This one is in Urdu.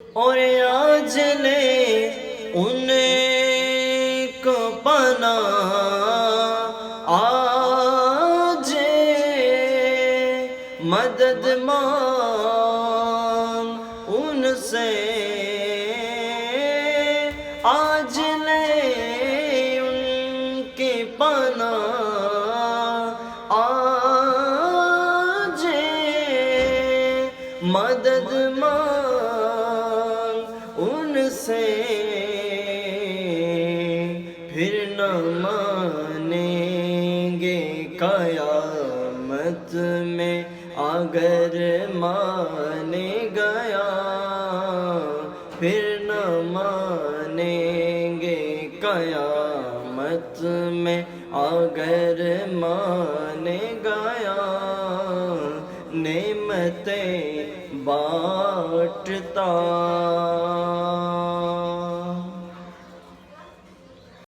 اور آج لے ان کو پناہ، آج مدد مانگ ان سے، آج لے ان کی پناہ، آج مدد مانگ ان سے، پھر نہ مانیں گے قیامت میں اگر مانے گیا، پھر نہ مانیں گے قیامت میں اگر مانے گیا، نعمتیں بانٹتا